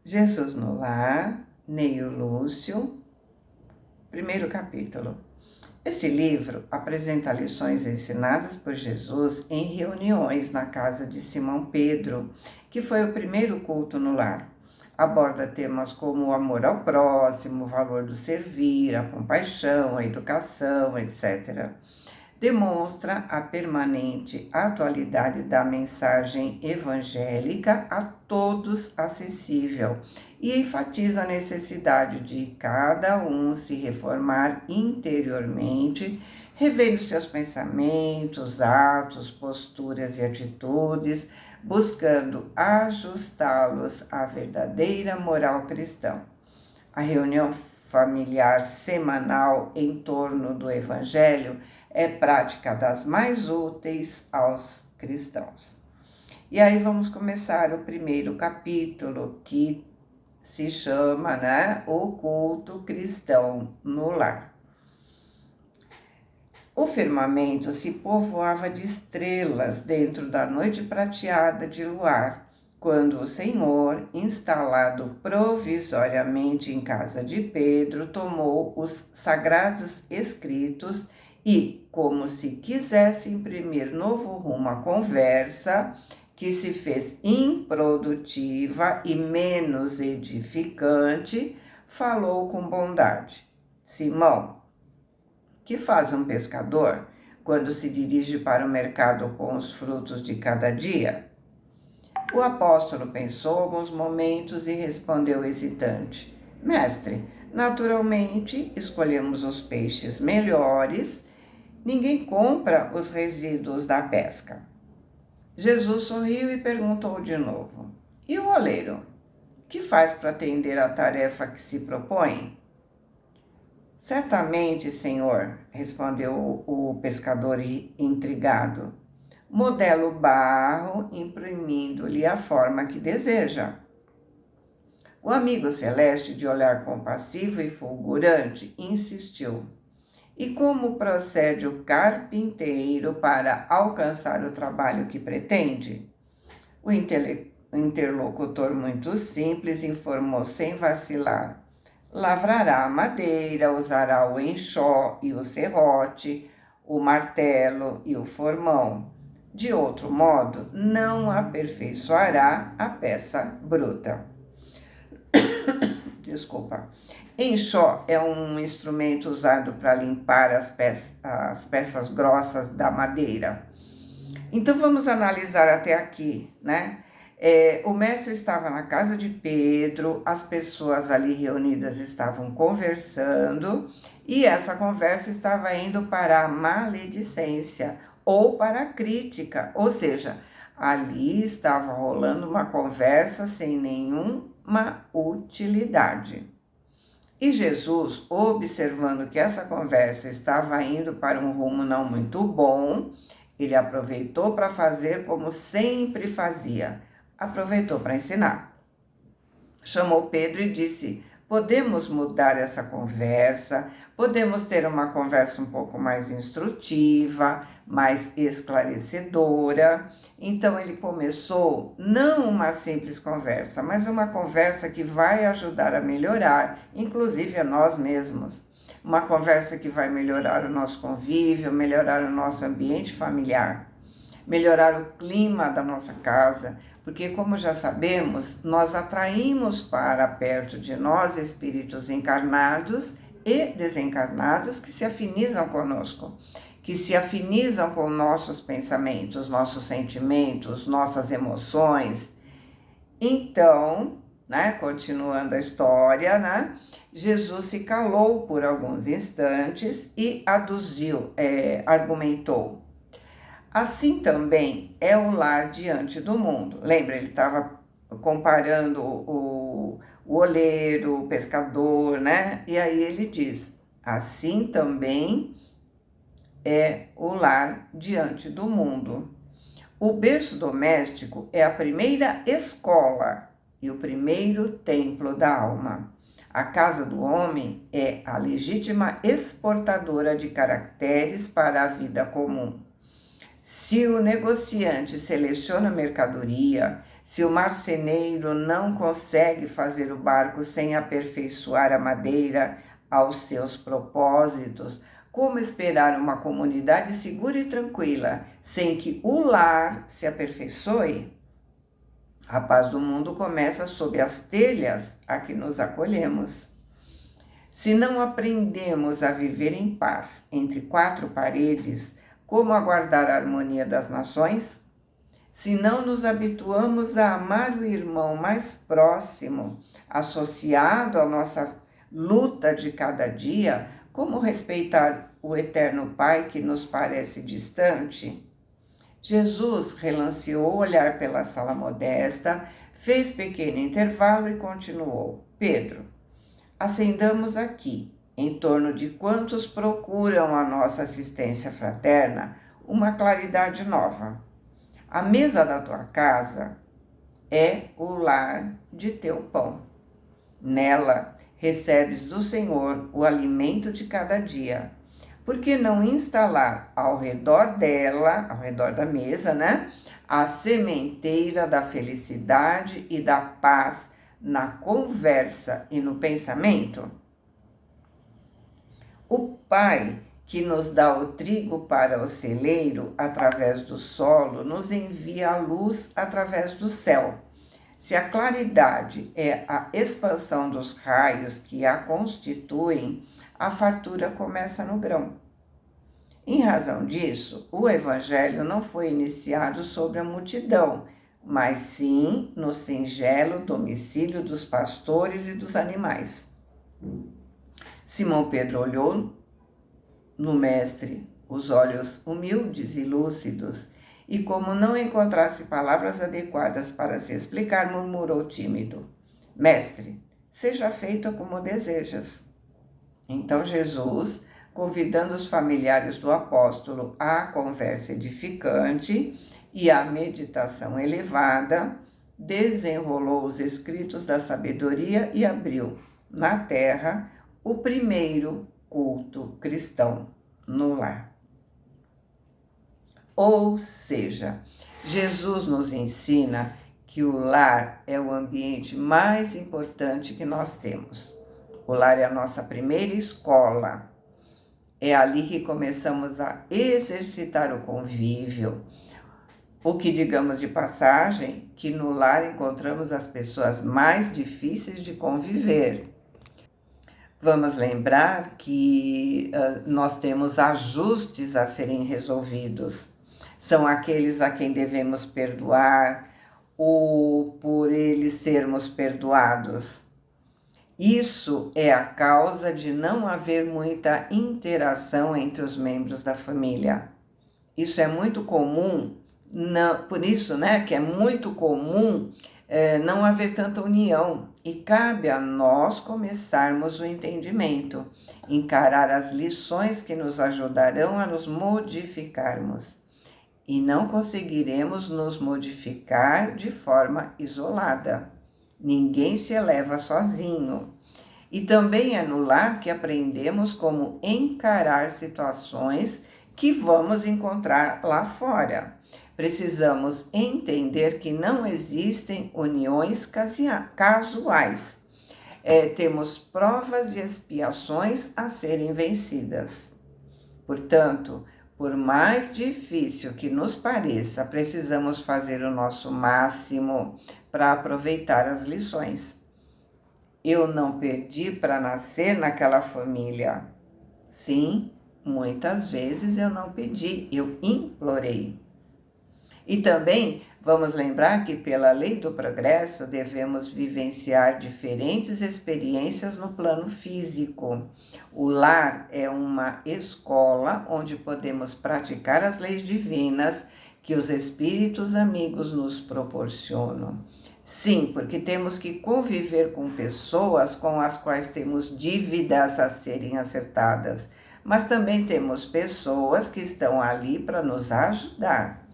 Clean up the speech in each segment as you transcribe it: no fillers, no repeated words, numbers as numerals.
Jesus no Lar, Neio Lúcio, primeiro capítulo. Esse livro apresenta lições ensinadas por Jesus em reuniões na casa de Simão Pedro, que foi o primeiro culto no lar. Aborda temas como o amor ao próximo, o valor do servir, a compaixão, a educação, etc. Demonstra a permanente atualidade da mensagem evangélica a todos acessível e enfatiza a necessidade de cada um se reformar interiormente, revendo seus pensamentos, atos, posturas e atitudes, buscando ajustá-los à verdadeira moral cristã. A reunião familiar semanal em torno do Evangelho é prática das mais úteis aos cristãos. E aí vamos começar o primeiro capítulo, que se chama, o culto cristão no lar. O firmamento se povoava de estrelas dentro da noite prateada de luar, quando o Senhor, instalado provisoriamente em casa de Pedro, tomou os sagrados escritos e, como se quisesse imprimir novo rumo à conversa, que se fez improdutiva e menos edificante, falou com bondade: Simão, que faz um pescador quando se dirige para o mercado com os frutos de cada dia? O apóstolo pensou alguns momentos e respondeu hesitante: Mestre, naturalmente escolhemos os peixes melhores, ninguém compra os resíduos da pesca. Jesus sorriu e perguntou de novo: E o oleiro? Que faz para atender à tarefa que se propõe? Certamente, Senhor, respondeu o pescador intrigado. Modela o barro, imprimindo-lhe a forma que deseja. O amigo celeste, de olhar compassivo e fulgurante, insistiu: E como procede o carpinteiro para alcançar o trabalho que pretende? O interlocutor, muito simples, informou sem vacilar: Lavrará a madeira, usará o enxó e o serrote, o martelo e o formão. De outro modo, não aperfeiçoará a peça bruta. Desculpa. Enxó é um instrumento usado para limpar as peças grossas da madeira. Então vamos analisar até aqui, o mestre estava na casa de Pedro, as pessoas ali reunidas estavam conversando e essa conversa estava indo para a maledicência ou para a crítica, ou seja, ali estava rolando uma conversa sem nenhuma utilidade. E Jesus, observando que essa conversa estava indo para um rumo não muito bom, ele aproveitou para fazer como sempre fazia. Aproveitou para ensinar. Chamou Pedro e disse: podemos mudar essa conversa, podemos ter uma conversa um pouco mais instrutiva, mais esclarecedora. Então ele começou não uma simples conversa, mas uma conversa que vai ajudar a melhorar, inclusive a nós mesmos. Uma conversa que vai melhorar o nosso convívio, melhorar o nosso ambiente familiar, melhorar o clima da nossa casa, porque, como já sabemos, nós atraímos para perto de nós espíritos encarnados e desencarnados que se afinizam conosco, que se afinizam com nossos pensamentos, nossos sentimentos, nossas emoções. Então, continuando a história, Jesus se calou por alguns instantes e argumentou: assim também é o lar diante do mundo. Lembra, ele estava comparando o oleiro, o pescador, E aí ele diz: assim também é o lar diante do mundo. O berço doméstico é a primeira escola e o primeiro templo da alma. A casa do homem é a legítima exportadora de caracteres para a vida comum. Se o negociante seleciona mercadoria, Se o marceneiro não consegue fazer o barco sem aperfeiçoar a madeira aos seus propósitos, como esperar uma comunidade segura e tranquila sem que o lar se aperfeiçoe? A paz do mundo começa sob as telhas a que nos acolhemos. Se não aprendemos a viver em paz entre quatro paredes, como aguardar a harmonia das nações? Se não nos habituamos a amar o irmão mais próximo, associado à nossa luta de cada dia, como respeitar o eterno Pai que nos parece distante? Jesus relanceou o olhar pela sala modesta, fez pequeno intervalo e continuou: Pedro, acendamos aqui, em torno de quantos procuram a nossa assistência fraterna, uma claridade nova. A mesa da tua casa é o lar de teu pão. Nela recebes do Senhor o alimento de cada dia. Por que não instalar ao redor dela, ao redor da mesa, a sementeira da felicidade e da paz na conversa e no pensamento? O Pai que nos dá o trigo para o celeiro através do solo, nos envia a luz através do céu. Se a claridade é a expansão dos raios que a constituem, a fartura começa no grão. Em razão disso, o Evangelho não foi iniciado sobre a multidão, mas sim no singelo domicílio dos pastores e dos animais. Simão Pedro olhou no mestre os olhos humildes e lúcidos, e como não encontrasse palavras adequadas para se explicar, murmurou tímido: Mestre, seja feito como desejas. Então Jesus, convidando os familiares do apóstolo à conversa edificante e à meditação elevada, desenrolou os escritos da sabedoria e abriu na terra o primeiro culto cristão no lar. Ou seja, Jesus nos ensina que o lar é o ambiente mais importante que nós temos. O lar é a nossa primeira escola. É ali que começamos a exercitar o convívio. O que, digamos de passagem, que no lar encontramos as pessoas mais difíceis de conviver. Vamos lembrar que nós temos ajustes a serem resolvidos. São aqueles a quem devemos perdoar ou por eles sermos perdoados. Isso é a causa de não haver muita interação entre os membros da família. Isso é muito comum, por isso que é muito comum não haver tanta união. E cabe a nós começarmos o entendimento, encarar as lições que nos ajudarão a nos modificarmos. E não conseguiremos nos modificar de forma isolada. Ninguém se eleva sozinho. E também é no lar que aprendemos como encarar situações que vamos encontrar lá fora. Precisamos entender que não existem uniões casuais. Temos provas e expiações a serem vencidas. Portanto, por mais difícil que nos pareça, precisamos fazer o nosso máximo para aproveitar as lições. Eu não pedi para nascer naquela família. Sim, muitas vezes eu não pedi, eu implorei. E também vamos lembrar que pela lei do progresso devemos vivenciar diferentes experiências no plano físico. O lar é uma escola onde podemos praticar as leis divinas que os espíritos amigos nos proporcionam. Sim, porque temos que conviver com pessoas com as quais temos dívidas a serem acertadas, mas também temos pessoas que estão ali para nos ajudar.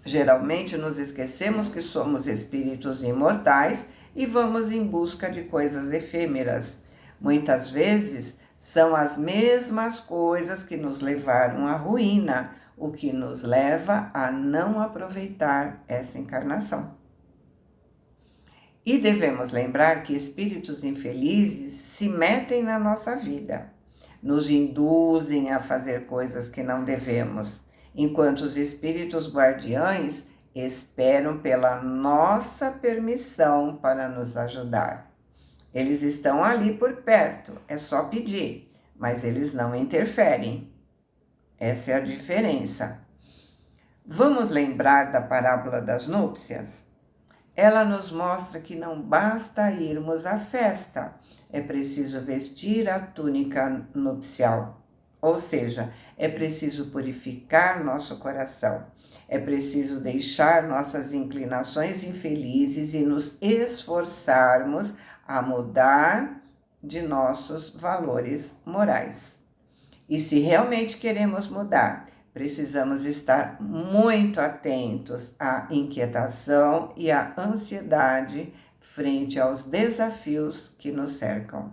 Geralmente nos esquecemos que somos espíritos imortais e vamos em busca de coisas efêmeras. Muitas vezes são as mesmas coisas que nos levaram à ruína, o que nos leva a não aproveitar essa encarnação. E devemos lembrar que espíritos infelizes se metem na nossa vida, nos induzem a fazer coisas que não devemos, enquanto os espíritos guardiães esperam pela nossa permissão para nos ajudar. Eles estão ali por perto, é só pedir, mas eles não interferem. Essa é a diferença. Vamos lembrar da parábola das núpcias? Ela nos mostra que não basta irmos à festa, é preciso vestir a túnica nupcial. Ou seja, é preciso purificar nosso coração, é preciso deixar nossas inclinações infelizes e nos esforçarmos a mudar de nossos valores morais. E se realmente queremos mudar, precisamos estar muito atentos à inquietação e à ansiedade frente aos desafios que nos cercam.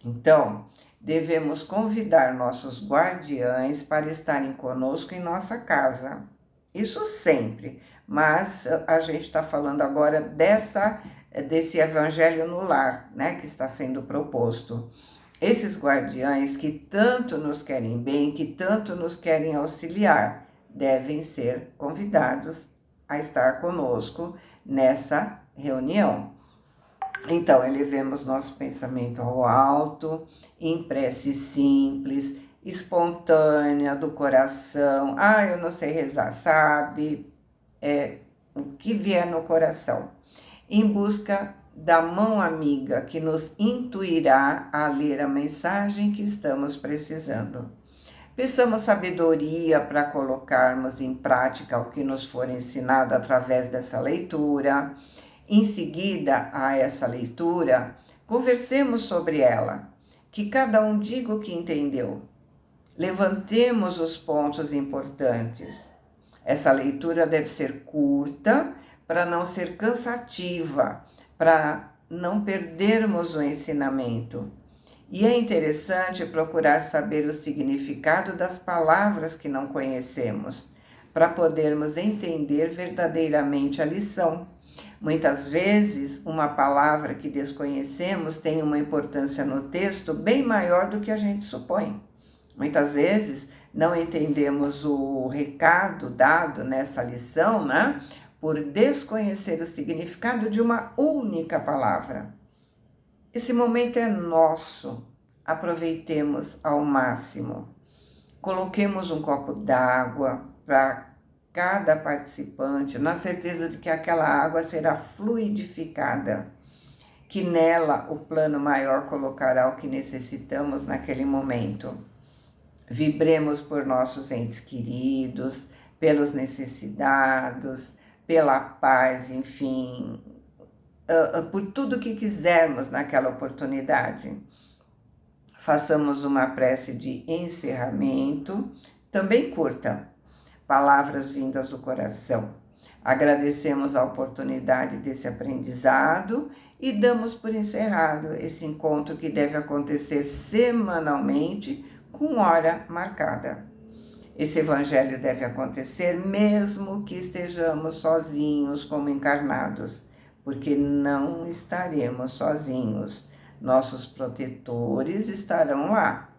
Então, devemos convidar nossos guardiães para estarem conosco em nossa casa. Isso sempre, mas a gente está falando agora desse evangelho no lar, né, que está sendo proposto. Esses guardiães que tanto nos querem bem, que tanto nos querem auxiliar, devem ser convidados a estar conosco nessa reunião. Então, elevemos nosso pensamento ao alto, em prece simples, espontânea, do coração. Ah, eu não sei rezar, sabe? O que vier no coração. Em busca da mão amiga que nos intuirá a ler a mensagem que estamos precisando. Peçamos sabedoria para colocarmos em prática o que nos for ensinado através dessa leitura. Em seguida a essa leitura, conversemos sobre ela, que cada um diga o que entendeu. Levantemos os pontos importantes. Essa leitura deve ser curta, para não ser cansativa, para não perdermos o ensinamento. E é interessante procurar saber o significado das palavras que não conhecemos, para podermos entender verdadeiramente a lição. Muitas vezes, uma palavra que desconhecemos tem uma importância no texto bem maior do que a gente supõe. Muitas vezes, não entendemos o recado dado nessa lição, né? Por desconhecer o significado de uma única palavra. Esse momento é nosso, aproveitemos ao máximo. Coloquemos um copo d'água para cada participante, na certeza de que aquela água será fluidificada, que nela o plano maior colocará o que necessitamos naquele momento. Vibremos por nossos entes queridos, pelos necessitados, pela paz, enfim, por tudo que quisermos naquela oportunidade. Façamos uma prece de encerramento, também curta, palavras vindas do coração. Agradecemos a oportunidade desse aprendizado e damos por encerrado esse encontro que deve acontecer semanalmente com hora marcada. Esse evangelho deve acontecer mesmo que estejamos sozinhos como encarnados, porque não estaremos sozinhos. Nossos protetores estarão lá.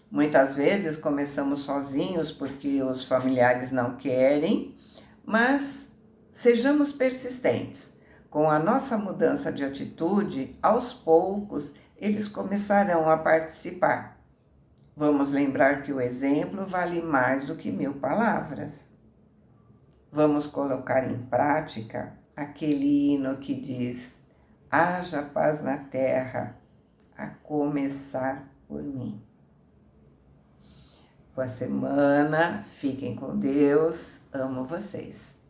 Muitas vezes começamos sozinhos porque os familiares não querem, mas sejamos persistentes. Com a nossa mudança de atitude, aos poucos eles começarão a participar. Vamos lembrar que o exemplo vale mais do que 1000 palavras. Vamos colocar em prática aquele hino que diz: haja paz na terra, a começar por mim. Boa semana, fiquem com Deus, amo vocês.